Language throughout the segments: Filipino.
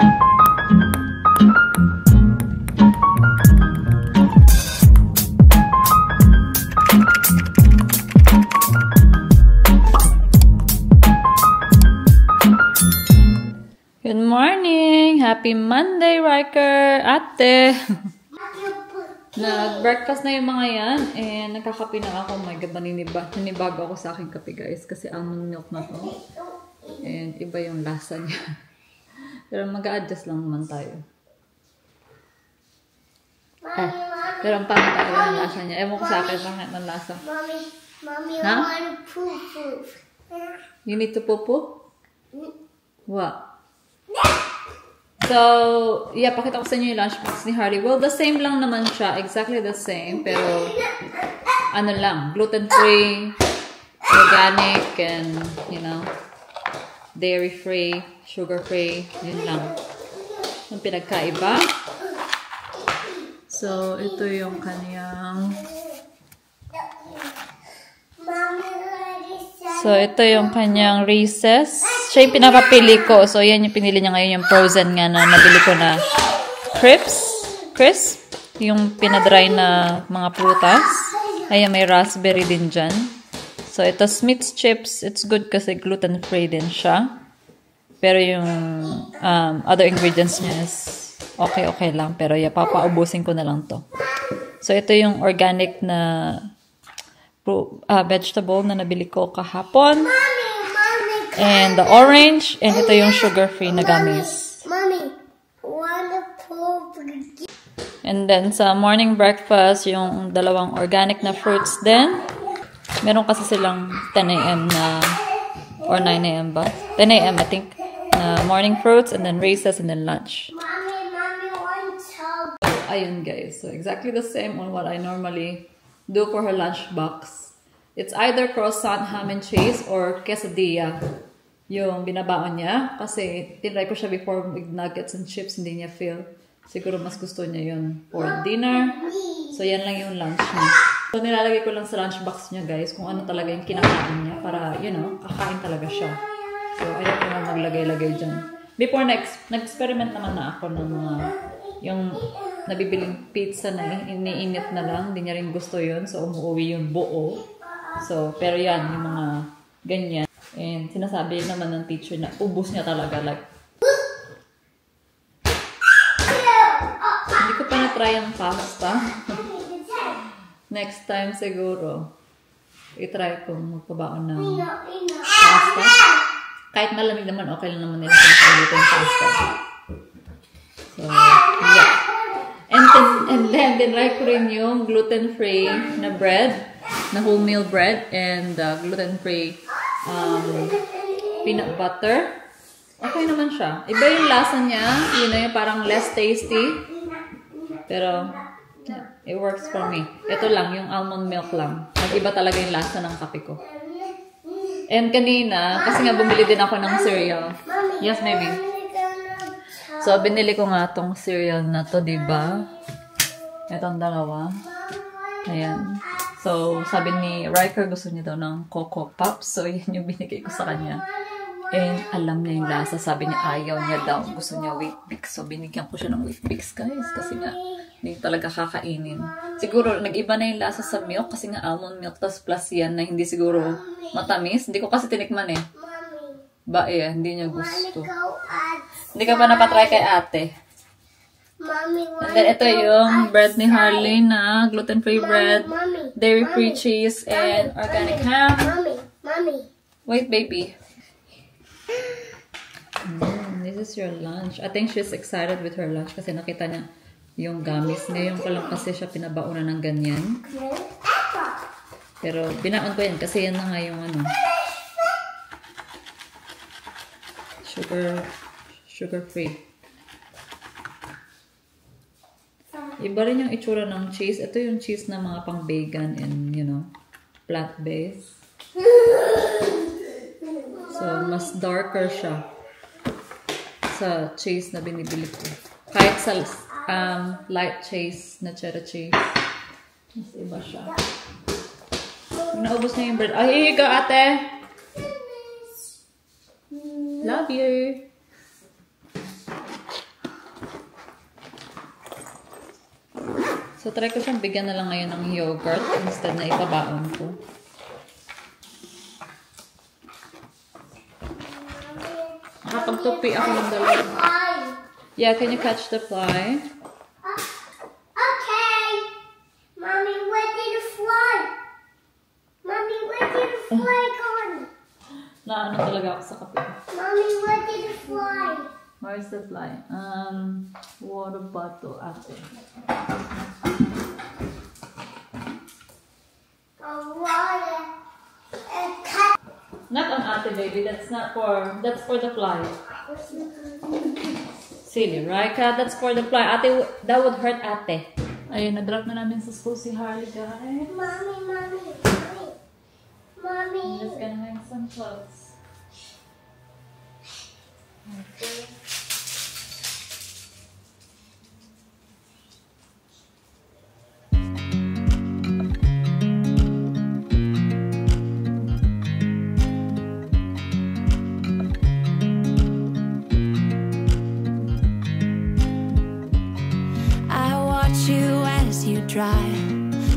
Good morning! Happy Monday, Riker! Ate! Nag-breakfast na yung mga yan. And nagkakape na ako. Oh my God, nanibago ako sa aking kape, guys. Kasi almond milk na to. And iba yung lasa niya. Pero mag-a-adjust lang naman tayo. Pero ang pangit tayo yung lasa niya. Ewan ko sa akin, pangit ng lasa. Mommy, I want to poop. You need to poop? What? So, yeah, pakita ko sa inyo yung lunchbox ni Harley. Well, the same lang naman siya. Exactly the same. Pero, ano lang, gluten-free, organic, and, you know, dairy-free, sugar-free. Yun lang. Yung pinagkaiba. So, ito yung kanyang... So, ito yung kanyang Reese's. Siya yung pinapapili ko. So, yan yung pinili niya ngayon, yung frozen nga na nabili ko na crisp. Yung pinadry na mga prutas. Ayan, may raspberry din dyan. So, ito, Smith's Chips. It's good kasi gluten-free din siya. Pero yung other ingredients niya is okay lang. Pero yeah, papaubusin ko na lang to. So, ito yung organic na vegetable na nabili ko kahapon. And the orange. And ito yung sugar-free na gummies. And then sa morning breakfast, yung dalawang organic na fruits din. Meron kasi silang 10 a.m. na, or 9 a.m. ba? 10 a.m. I think. Na morning fruits and then recess and then lunch. Ayun guys. So exactly the same on what I normally do for her lunchbox. It's either croissant, ham and cheese, or quesadilla yung binabaon niya. Kasi tinry ko siya before with nuggets and chips, hindi niya feel. Siguro mas gusto niya yun for dinner. So yan lang yung lunch niya. So nilalagay ko lang sa lunchbox niya guys kung ano talaga yung kinakain niya para, you know, kakain talaga siya. So ayaw ko na maglagay-lagay dyan. Before nag-experiment naman na ako ng mga yung nabibiling pizza na iniinit na lang. Hindi niya rin gusto yun. So umuwi yung buo. So, pero yan, yung mga ganyan. And sinasabi naman ng teacher na ubus niya talaga. Like, hindi ko pa na-try ang pasta. Next time siguro, i-try kong magpabaon ng pasta. Kahit malamig naman, okay lang naman nila kung ulitin pasta. So, yeah. And then, dinry ko rin yung gluten-free na bread. Na wholemeal bread and gluten-free peanut butter. Okay naman siya. Iba yung lasa niya. Yun na yung parang less tasty. Pero, yeah, it works for me. Ito lang, yung almond milk lang. Nag-iba talaga yung lasa ng kape ko. And kanina, kasi nga bumili din ako ng cereal. Yes, maybe. So, binili ko nga tong cereal na to, diba? Itong dalawa. Ayan. So, sabi ni Riker, gusto niya daw ng Coco Pops. So, yan yung binigay ko sa kanya. And alam niya yung lasa. Sabi niya, ayaw niya daw. Gusto niya Weet-Bix. So, binigyan ko siya ng Weet-Bix, guys. Kasi nga, hindi talaga kakainin. Siguro, nag-iba na yung lasa sa milk. Kasi nga, almond milk. Tapos plus yan na hindi siguro matamis. Hindi ko kasi tinikman eh. Ba eh, hindi niya gusto. Hindi ka pa napatry kay ate. And then, ito yung bread ni Harley na gluten-free bread, dairy-free cheese, and organic ham. Wait, baby. This is your lunch. I think she's excited with her lunch kasi nakita niya yung gummies. Ngayon ko lang kasi siya pinabauna ng ganyan. Pero, binaon ko yan kasi yan na nga yung ano. Sugar-free. Iba rin yung itsura ng cheese. Ito yung cheese na mga pang-vegan and, you know, plant-based. So, mas darker siya sa cheese na binibili ko. Kahit sa light cheese na cheddar cheese. Mas iba siya. Naubos na yung bread. Oh, here you go, ate! Love you! So, try ko siyang bigyan na lang ngayon ng yogurt instead na ipabaon ko. Nakapagtupi ako ng dalawa. Yeah, can you catch the fly? Okay. Mommy, where did the fly? Mommy, where did the fly gone? Naano talaga ako sa kape. Mommy, where did the fly? Where's the fly? Water bottle ate. Water. Cat. Not on ate, baby. That's for the fly. Silly, right? That's for the fly. Ate, that would hurt ate. Ayun, na-drop na namin sa school si Harley, guys. Mommy. I'm just gonna hang some clothes. Okay.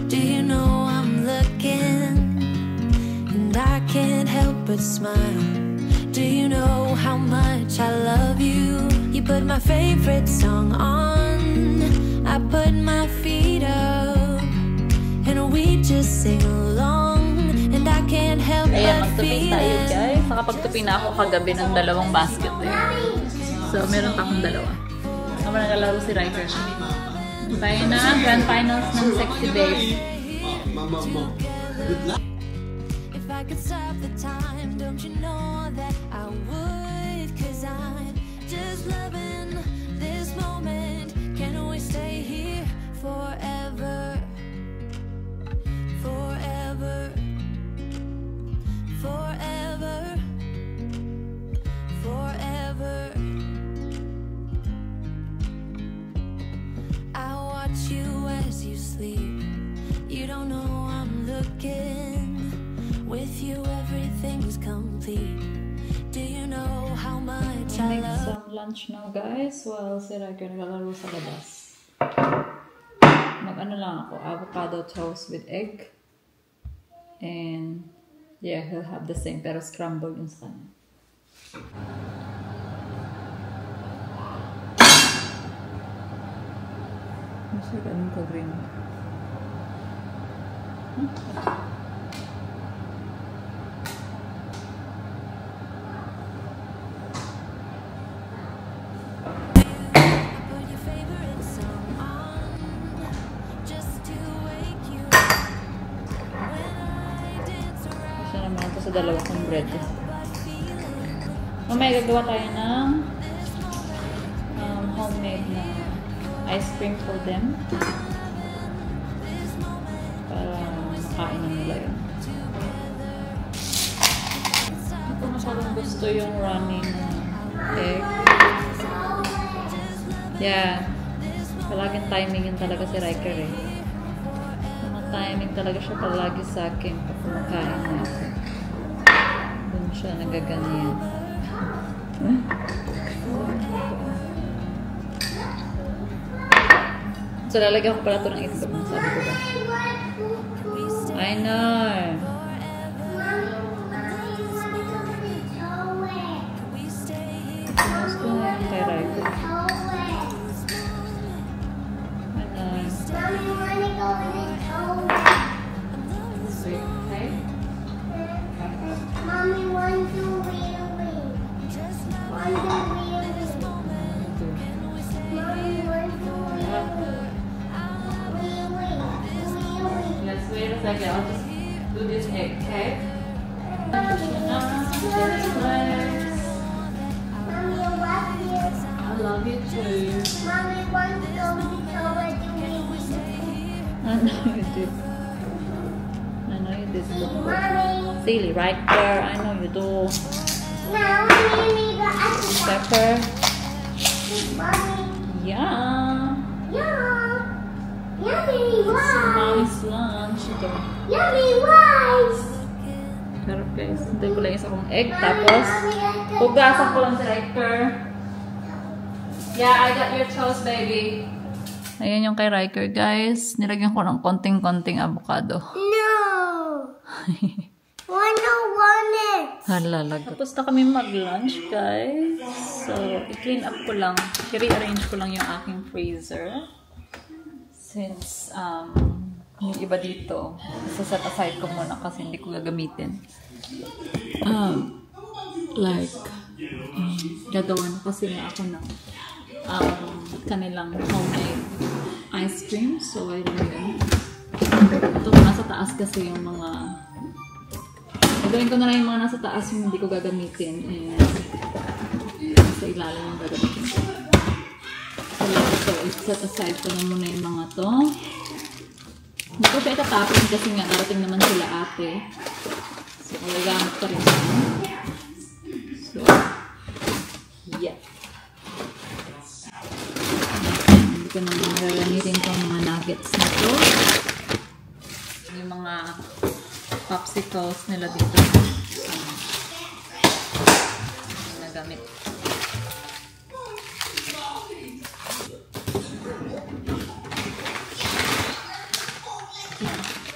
Do you know I'm looking and I can't help but smile? Do you know how much I love you? You put my favorite song on, I put my feet up and we just sing along and I can't help but feel it. Ayan, magtupi tayo guys. Nakapagtupi na ako kagabi ng dalawang basket eh. So, meron pa akong dalawa. Ako nagalaro si Riker. Tayo na, grand finals ng Sexy Babe. If I could stop the time, don't you know that I would? 'Cause I'm just loving this moment. Can't we stay here forever? Forever. Forever. Forever. You as you sleep, you don't know I'm looking. With you everything's complete. Do you know how much I Make love? some lunch now guys while si Riker naglalaro sa labas. Mag-ano lang ako, avocado toast with egg. And yeah, he'll have the same pero scrambled yung sa kanya. Masya ganun ka green. Put your favorite song on just to wake you up. When I dance around, Siya naman ito sa dalawa kong bread. Mamaya gagawa tayo ng homemade na ice cream for them para makain na nila yun. Hindi ko masyadong gusto yung running egg. Yeah. Palaging timing yun talaga si Riker eh. Timing talaga siya palagi sa akin pag kumakain na ako. Doon siya nagaganyan. So, lalagyan ko pala ito ng itlog. Sabi ko ba? I know. Gusto na yung kay Riker. I know. Sweet. Okay? Mommy, want to really? Want to really? Mommy, want to really? Let's wait a second. I'll just do this egg, okay? Mommy, I love you. I love you too. Mommy, want to go to toilet to me? I know you do. I know you did. Mommy. Silly, right there. I know you do. Now, Mommy, the ice cream. Pepper. Mommy. Yeah. Yum. Yummy Nice rice. lunch ito. Yummy rice. Pero guys, hintay ko lang isa kong egg. Tapos, hugasan ko lang si Riker. Yeah, I got your toast, baby. Ayan yung kay Riker, guys. Nilagyan ko ng konting-konting avocado. No! I don't want it! Halalag. Tapos na kami mag-lunch, guys. So, i-clean up ko lang. I-rearrange ko lang yung aking freezer. Since, yung iba dito, set aside ko muna kasi hindi ko gagamitin. Gagawa na kasi nga ako ng kanilang homemade ice cream. So, ayun yun. Ito, nasa taas kasi yung mga gagawin ko na lang yung mga nasa taas yung hindi ko gagamitin. And sa ilalim yung gagamitin ko. So, ito, i-set aside ko na muna yung mga to. Hindi ko siya itatapin kasi nga darating naman sila ate. So, magagamit ko rin siya. So, yeah. Hindi ko naman magagamitin ko mga nuggets na to. Yung mga popsicles nila dito. Nagamit.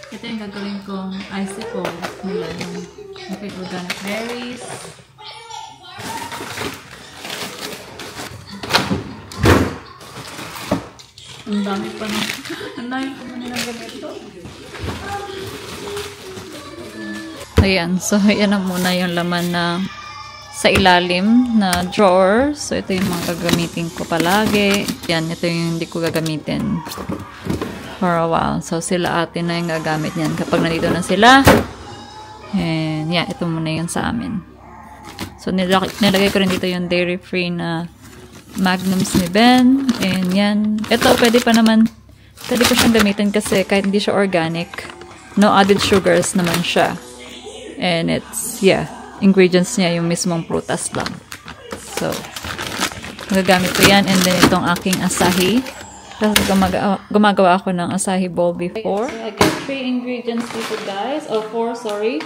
Ito yung gagawin kong icicle nila. Yung organic berries. Ang dami pa na. Ang dami pa na nilang ganito. Ayan. So, yan na muna yung laman na sa ilalim na drawer. So, ito yung mga gagamitin ko palagi. Yan. Ito yung hindi ko gagamitin for a while. So, sila ate na yung gagamit niyan kapag nandito na sila. And, yeah. Ito muna yun sa amin. So, nilagay ko rin dito yung dairy-free na Magnums ni Ben. And yan. Ito, pwede pa siyang gamitin kasi kahit hindi siya organic, no added sugars naman siya. And it's, yeah, ingredients niya yung mismong prutas lang. So, magagamit ko yan. And then, itong aking asahi. Kasi gumagawa ako ng asahi bowl before. So, I got 3 ingredients dito, guys. Oh, 4, sorry.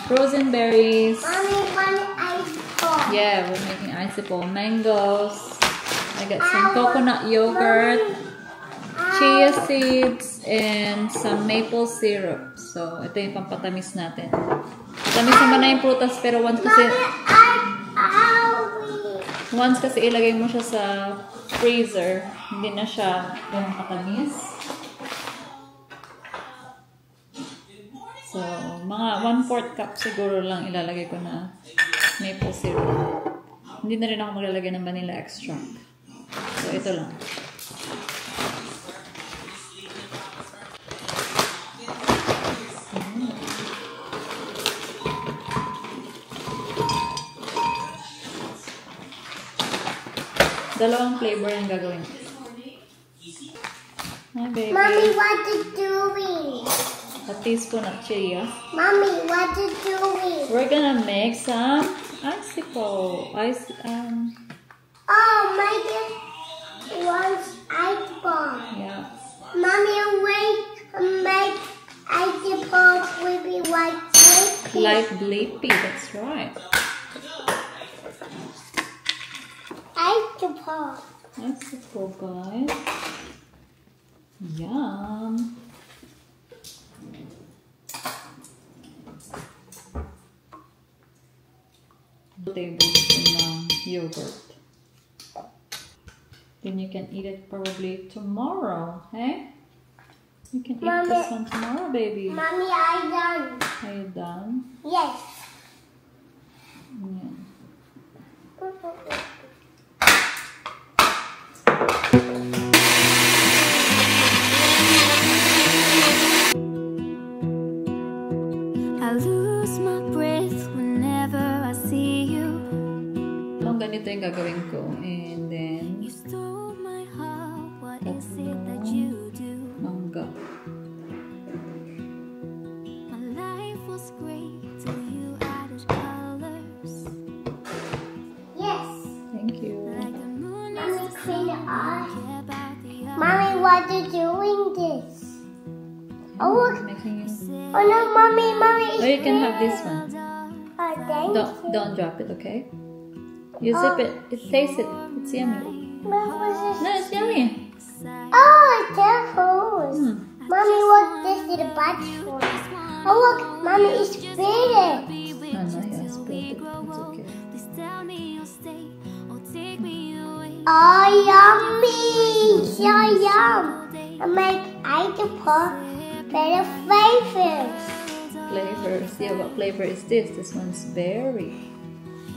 Frozen berries. Mommy, one icicle. Yeah, we're making icicle. Mangoes. I got some coconut yogurt, chia seeds, and some maple syrup. So, ito yung pampatamis natin. Tamis naman na yung prutas, pero once kasi ilagay mo siya sa freezer, hindi na siya yung katamis. So, mga 1/4 cup siguro lang ilalagay ko na maple syrup. Hindi na rin ako maglalagay ng vanilla extract. So, ito lang. Dalawang flavor yung gagawin. Hi, baby. Mommy, what are you doing? A teaspoon of chia. Mommy, what are you doing? We're gonna make some icicle. Oh, my dad wants icicle. Yeah. Mommy, make icicles will be white sleepy. Like bleepy, that's right. Icicle. Icicle, guys. Yum. Tablespoon ng yogurt. Then you can eat it probably tomorrow, hey? You can eat this one tomorrow, baby. Mommy, I'm done. Are you done? Yes. Yeah. I lose my breath whenever I see you. Ganito yung gagawin ko. And then, You stole my heart. What is it that you do? mangga. My life was great till you added colors. Yes. Thank you. Like the moon Mommy, is clean it off. about the Mommy, why are you doing this? Oh, look. Making you. Oh, no, Mommy. Oh, you can have this one. Oh, thank you. Don't drop it, okay? You zip it. Taste it. It's yummy. What was No, it's yummy. Oh, they're holes. Mommy, look, this is the bunch for. Oh, look, Mommy is faded. No, yeah, spilled it. It's okay. Oh, yummy! So yum! I make item for better flavors. Flavors. Yeah, what flavor is this? This one's berry.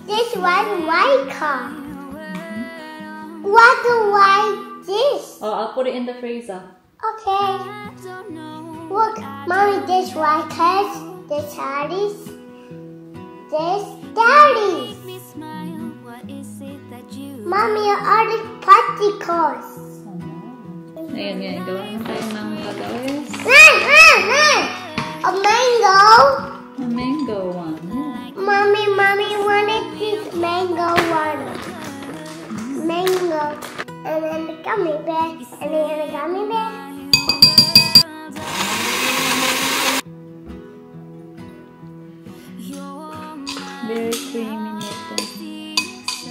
This one white cup. What do like this? Oh, I'll put it in the freezer. Okay. Look, Mommy, this white cups, this Hardy's, this Daddy's. Mommy, all the particles. Ayan, yan. Gawa na tayo ng kagawis. A mango. A mango one. Mommy wanted this mango one. Mango. And then the gummy bear. And then the gummy bear. Very creamy nito.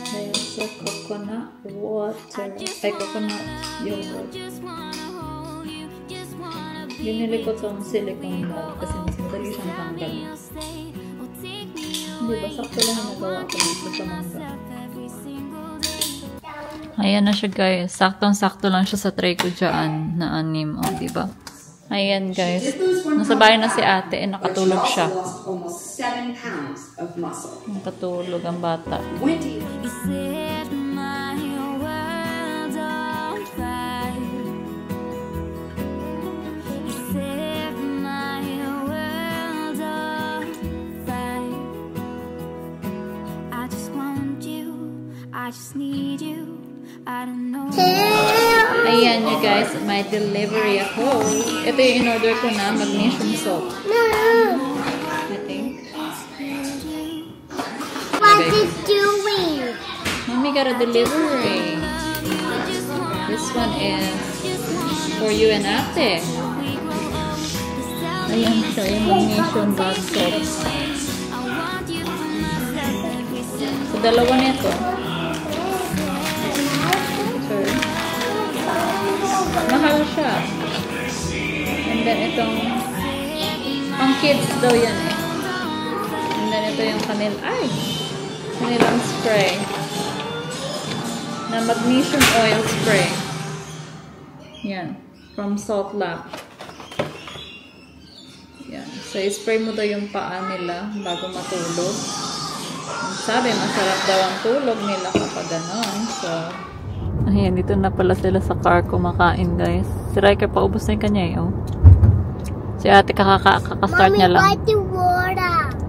Dahil sa coconut water. Ay, coconut yogurt. Binili ko itong silicone bag kasi mas madali siyang tanggal. Hindi ba? Sakto lang yung nagawa ko dito sa mangga. Ayan na siya guys. Saktong-sakto lang siya sa tray ko dyan na 6. O, diba? Ayan guys. Nasa bahay na si ate. Nakatulog siya. Nakatulog ang bata. I just need you. I don't know. Ayan you guys, may delivery ako. Ito yung in-order ko na, magnesium salt. I think. What is doing? Mommy got a delivery. This one is for you and ate. Ayan siya, yung magnesium bath salt. So, dalawa nito. Mahal siya. And then itong pang kids daw yan eh. And then ito yung kanilang spray na magnesium oil spray. Yan. From Salt Lab. Yan. So, i-spray mo daw yung paa nila bago matulog. Sabi, masarap daw ang tulog nila kapag ganon. So, ayan, dito na pala sila sa car kumakain, guys. Si Riker, paubos na yung kanya eh, oh. Si ate kakastart niya lang.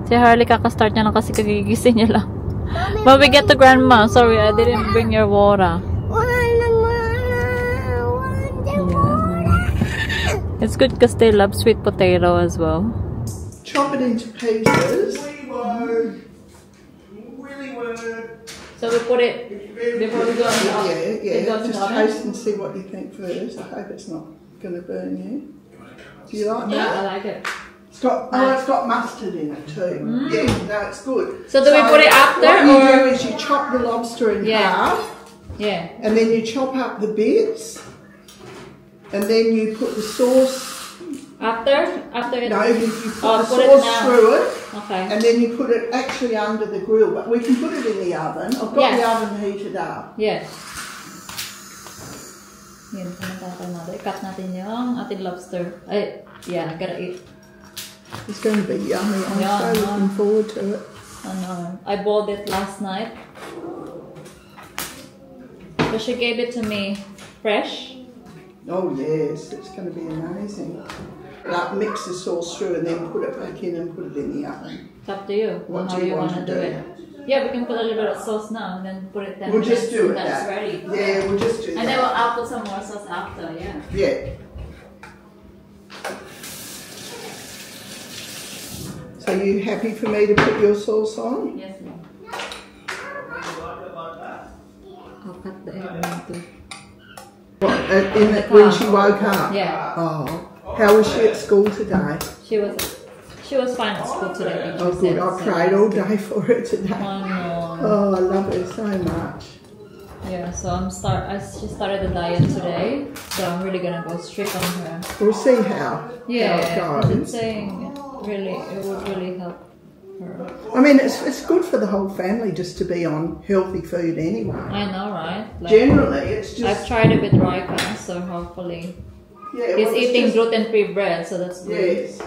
Si Harley kakastart niya lang kasi kagigising niya lang. But we get to grandma. Sorry, I didn't bring your water. Yeah. It's good because they love sweet potato as well. Chop it into pieces. So we put it before we go in the oven. Yeah. Just taste and see what you think first. I hope it's not going to burn you. Do you like that? Yeah, I like it. It's got mustard in it too. Yeah, no, it's good. So do we put it after, what you or do is you chop the lobster in half. Yeah. And then you chop up the bits. And then you put the sauce. After it. No, you put the sauce through it. Okay. And then you put it actually under the grill. But we can put it in the oven. I've got the oven heated up. Yes. Yan, pumunta natin. I-cut natin yung ating lobster. Ay, yeah, gotta eat. It's going to be yummy. I'm so looking forward to it. I know. I boiled it last night. But she gave it to me fresh. Oh yes, it's going to be amazing. Like mix the sauce through and then put it back in and put it in the oven. It's up to you. What how do you want want to do? it. Yeah, we can put a little bit of sauce now and then put it 10 We'll minutes just do it and that's that. ready. Yeah, we'll just do And that. then I'll put some more sauce after, yeah. Yeah. So you happy for me to put your sauce on? Yes, ma'am. I'll cut the egg into. What, when she woke up? Yeah. Oh, how was she at school today? She was fine at school today. Oh good, I prayed all day for her today. Oh no. Oh, I love her so much. Yeah, so she started the diet today, so I'm really gonna go strict on her. We'll see how Yeah, it because it's goes. saying it would really help her. I mean, it's good for the whole family just to be on healthy food anyway. I know, right? Like, Generally, it's just... I've tried it with Raika, so hopefully Yeah, he's well, it's eating just- gluten-free bread, so that's good. Yes.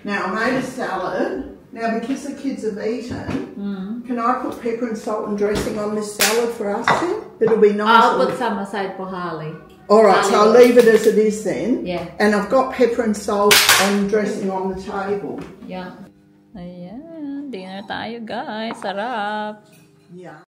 Now, I made a salad. Now, because the kids have eaten, can I put pepper and salt and dressing on this salad for us then? It'll be nice. I'll put some aside for Holly. All right, so I'll leave it as it is then. Yeah. And I've got pepper and salt and dressing on the table. Yeah. Ayan, dinner tayo guys. Sarap. Yeah.